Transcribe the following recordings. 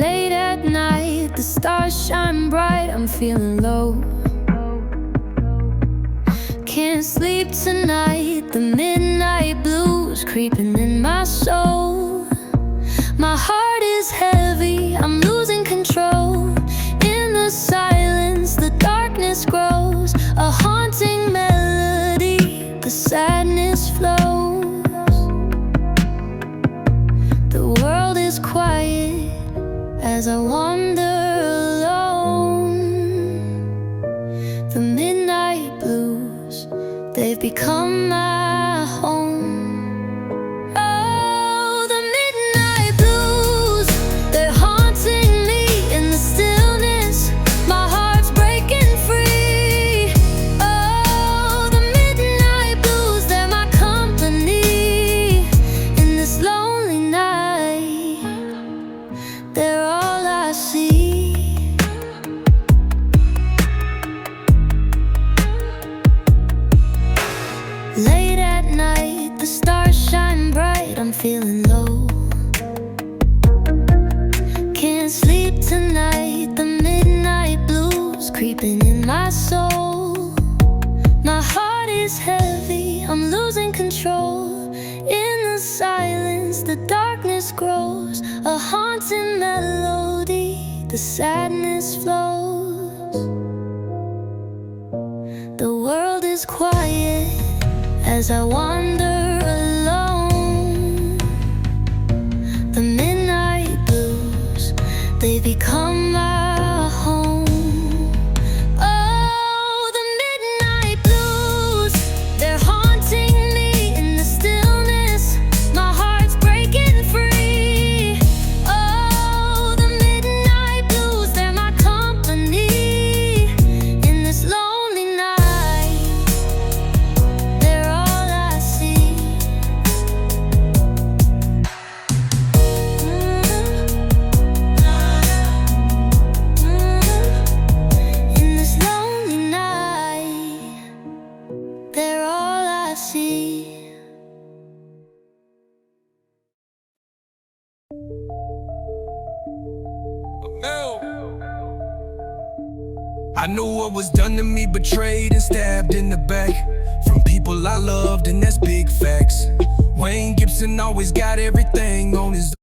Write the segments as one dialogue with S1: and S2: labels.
S1: Late at night, the stars shine bright, I'm feeling low. Can't sleep tonight, the midnight blues creeping in my soul. My heart is heavy, I'm losing control. In the silence, the darkness grows, a haunting melody, the sadness flows. The world is quiet as I wander alone. The midnight blues, they've become my home. Oh, the midnight blues, they're haunting me in the stillness. My heart's breaking free. Oh, the midnight blues, they're my company in this lonely night. They're all I see. Late at night, the stars shine bright, I'm feeling low. Can't sleep tonight, the midnight blues creeping in my soul. My heart is heavy, I'm losing control. In the silence, the darkness grows, a haunting melody, the sadness flows. The world is quiet as I wander alone. The midnight blues, they become my home. Oh, the midnight blues, they're haunting me in the stillness. My heart's breaking free. Oh, the midnight blues, they're my company in this lonely night. They're all I see. In this lonely night, they're all I see.
S2: I know what was done to me, betrayed and stabbed in the back from people I loved, and that's big facts. Wayne Gibson always got everything on his.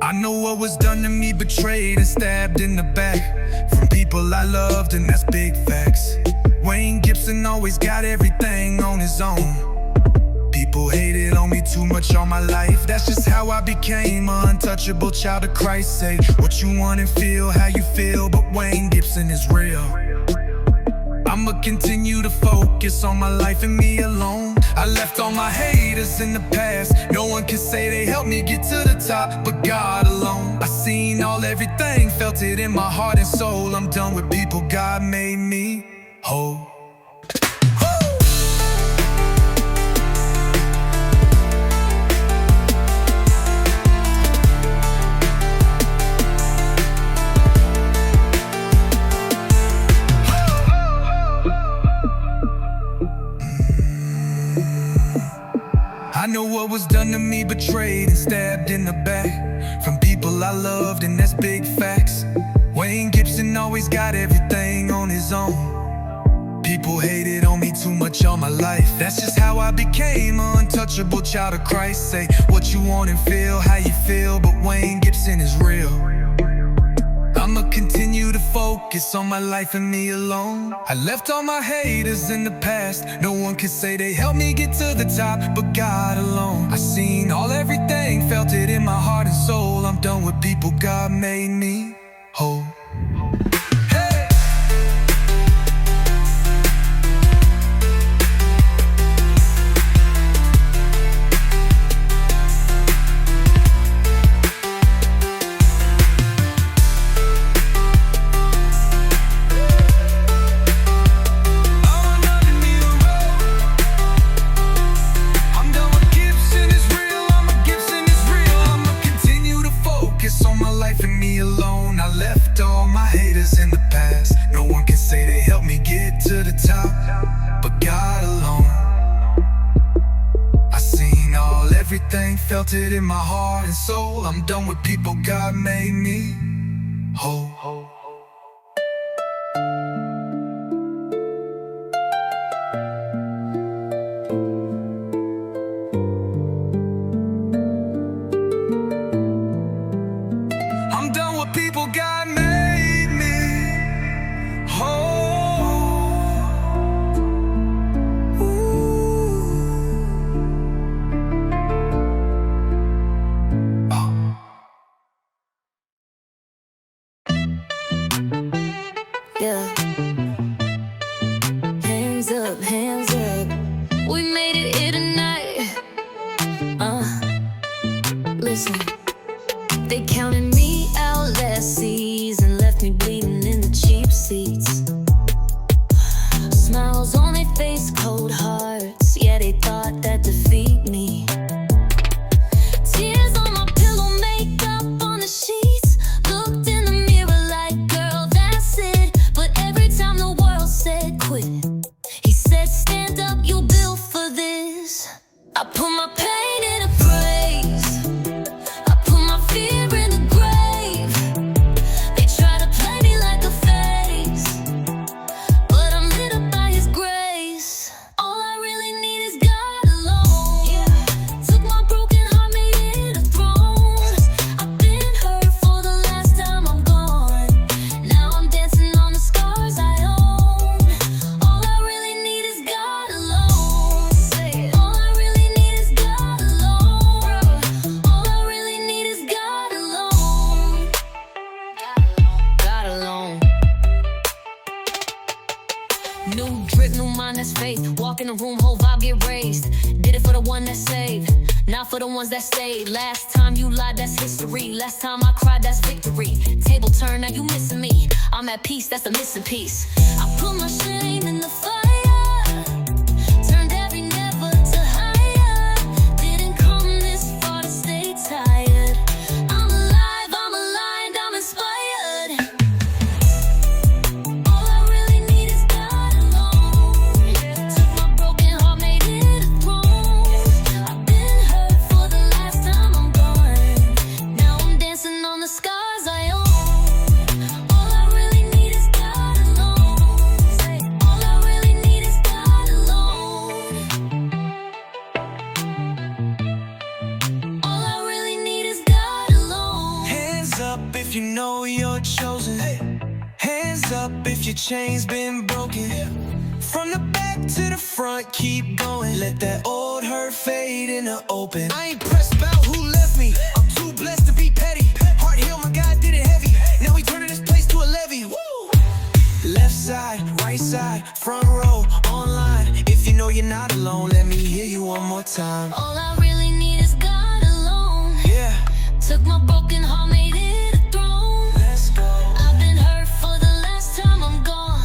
S2: I know what was done to me, betrayed and stabbed in the back from people I loved, and that's big facts. Wayne Gibson always got everything on his own. People hated on me too much all my life. That's just how I became an untouchable child of Christ. Say what you want and feel how you feel, but Wayne Gibson is real. I'ma continue to focus on my life and me alone. I left all my haters in the past. No one can say they helped me get to the top, but God alone. I seen all everything, felt it in my heart and soul. I'm done with people, God made me whole. I know what was done to me, betrayed and stabbed in the back from people I loved, and that's big facts. Wayne Gibson always got everything on his own. People hated on me too much all my life. That's just how I became an untouchable child of Christ. Say what you want and feel how you feel, but Wayne Gibson is real. I'ma continue to focus on my life and me alone. I left all my haters in the past. No one can say they helped me get to the top, but God alone. I seen all everything, felt it in my heart and soul. I'm done with people, God made me whole. On my life and me alone. I left everything, felt it in my heart and soul. I'm done with people, God made me whole. I'm done with people, God made me whole.
S1: Yeah. Hands up, hands up. We made it here tonight. Listen. They counted me out last season, left me bleeding in the cheap seats. Smiles on their face, cold hearts. Yeah, they thought that defeat me. Tears on my pillow, makeup on the sheets. Looked in the mirror like, girl, that's it. But every time the world said quit, he said, stand up, you're built for this. I put my pain in a praise. I put my fear in the grave. They try to play me like a face, but I'm lit up by his grace. All I really need is God alone. Took my broken heart, made it a throne. I've been hurt for the last time I'm gone. Now I'm dancing on the scars I own. All I really need is God alone. All I really need is God alone. All I really need is God alone. God alone. New drip, new mind, that's faith. Walk in the room, whole vibe get raised. Did it for the one that saved, not for the ones that stayed. Last time you lied, that's history. Last time I cried, that's victory. Table turn, now you missing me. I'm at peace, that's the missing piece. I put my shame in the fire, turned every never to higher. Didn't come this far to stay tired. I'm alive, I'm aligned, I'm inspired. All I really need is God alone. Took my broken heart, made it a throne. I've been hurt for the last time I'm gone. Now I'm dancing on the scars I own. All I really need is God alone. All I really need is God alone. All I really need is God alone.
S2: Hands up if you know you're chosen. Hands up if your chain's been broken. From the back to the front, keep going. Let that old hurt fade in the open. I ain't pressed about who left me. I'm too blessed to be petty. Heart healed, my God did it heavy. Now we turning this place to a levee. Woo! Left side, right side, front row, online. If you know you're not alone, let me hear you one more time.
S1: All I really need is God alone.
S2: Yeah,
S1: Took my broken heart, made it a throne.
S2: let's go.
S1: I've been hurt for the last time I'm gone.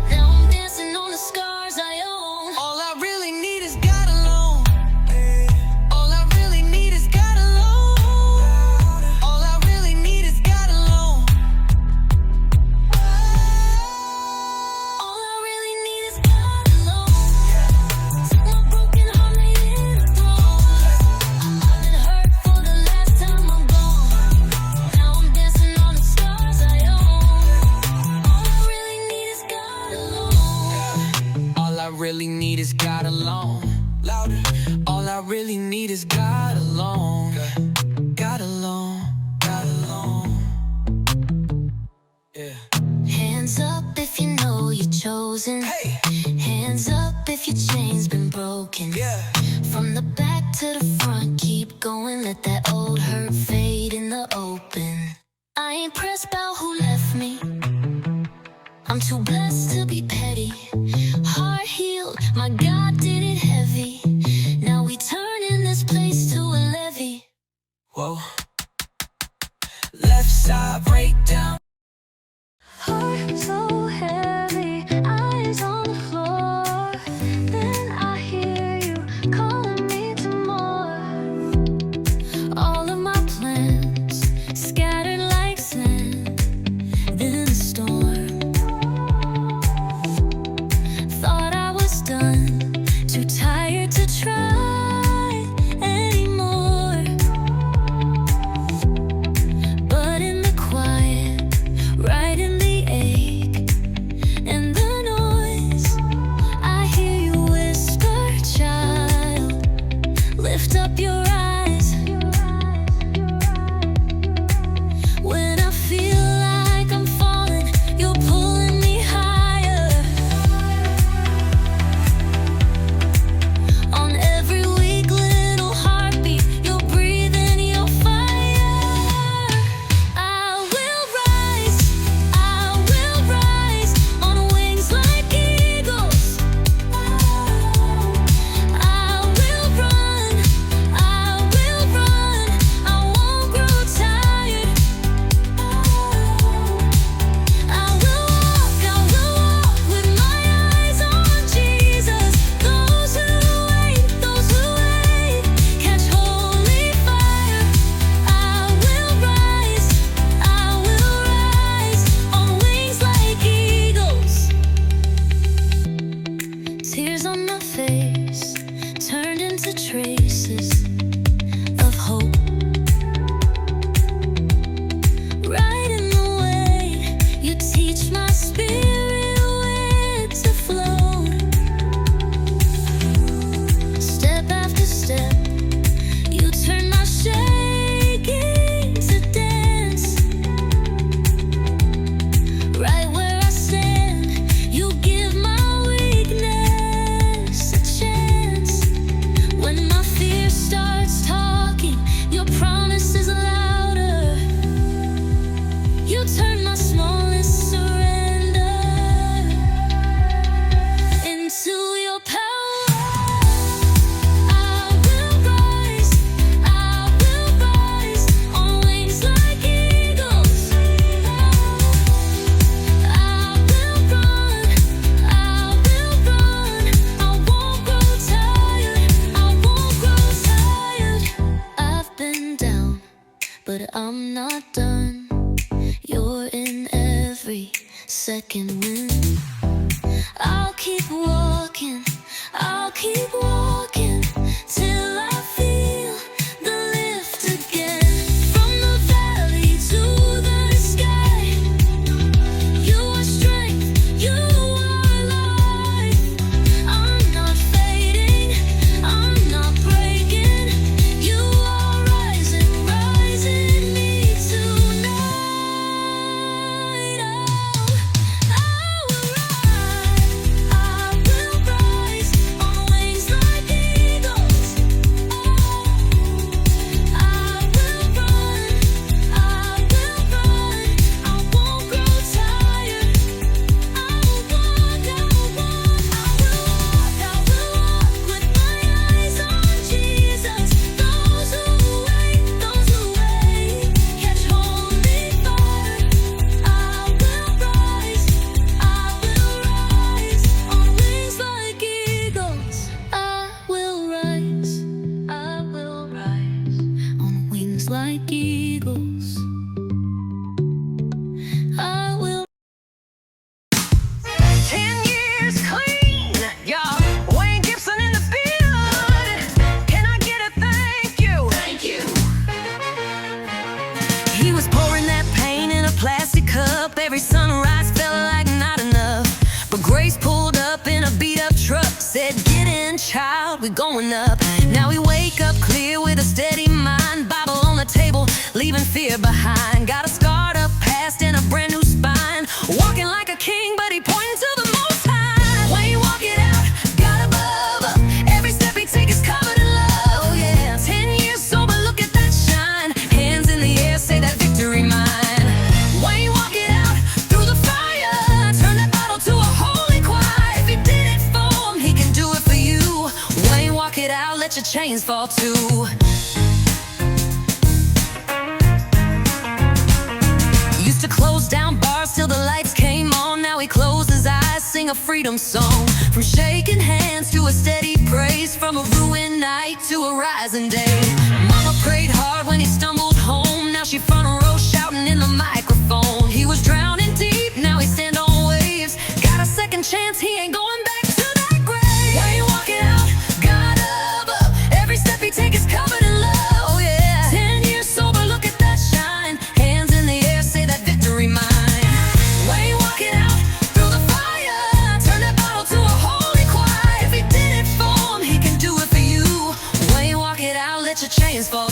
S1: Now I'm dancing on the scars I own.
S2: All I really need is God alone. All I really need is God alone. All I really need is God alone.
S1: All I really need is God alone. Took my broken heart, made it a throne. I've been hurt for the last time I'm gone. Now I'm dancing on the scars I own. All I really need is God alone.
S2: All I really need is God alone. Louder. All I really need is God alone. God alone. God alone. Yeah.
S1: Hands up if you know you're chosen.
S2: Hey.
S1: Hands up if your chain's been broken.
S2: Yeah.
S1: From the back to the front, keep going. Let that old hurt fade in the open. I ain't pressed about who left me. I'm too blessed to be petty. Heart healed, my God did it heavy. Now we turning this place to a levee.
S2: Whoa. Left side breakdown.
S1: Heart so heavy, eyes on the floor. Then I hear you calling me to more. All of my plans scattered like sand. Then a storm. Thought I was done, too tired to try anymore. lift up your eyes. When I feel like I'm falling, you're pulling me higher. On every weak little heartbeat, you're breathing your fire. I will rise on wings like eagles. I will run, I won't grow tired. I will walk with my eyes on Jesus. Those who wait, catch holy fire. I will rise on wings like eagles. Tears on my face turned into traces of hope. Right in the way you teach my spirit where to float. Step after step, you turn my shaking to dance. Right where I stand, you give my weakness a chance. When my fear starts talking, your promise is louder. You turn my smallest surrender into your power. I will rise on wings like eagles. I will run, I won't grow tired. I've been down, but I'm not done. You're in every second wind. I'll keep walking till I feel the lift again. From the valley to the sky, you are strength, you are life. I'm not fading, I'm not breaking. You are rising me tonight. I will rise on wings like eagles. I will run, I won't grow tired. I will walk with my eyes on Jesus. Those who wait, catch holy fire. I will rise on wings like eagles. I will rise on wings like eagles. I will
S3: 10 years clean, y'all. Wayne Gibson in the building. Can I get a thank you? Thank you. He was pouring that pain in a plastic cup. Every sunrise felt like not enough. But Grace pulled up in a beat-up truck, said, "Get in, child, we're going up." Now we wake up clear with a steady mind. Bible on the table, leaving fear behind. Got a scarred up past and a brand new spine. Walking like a king, but he pointing to the Most High. When you walk it out, God above. Every step he takes is covered in love. Oh yeah, 10 years sober, look at that shine. Hands in the air, say that victory mine. When you walk it out through the fire, turn that bottle to a holy choir. If he did it for him, he can do it for you. When you walk it out, let your chains fall too. Used to close down bars till the lights came on. Now he closed his eyes, sing a freedom song. From shaking hands to a steady praise, from a ruined night to a rising day. Mama prayed hard when he stumbled home. Now she front row shouting in the microphone. He was drowning deep, now he stand on waves. Got a second chance, he ain't going back to that grave. When you walk it out, God up. Every step he take is covered in love. Oh yeah, 10 years sober, look at that shine. Hands in the air, say that victory mine. When you walk it out through the fire, turn that bottle to a holy choir. If he did it for him, he can do it for you. When you walk it out, rains fall.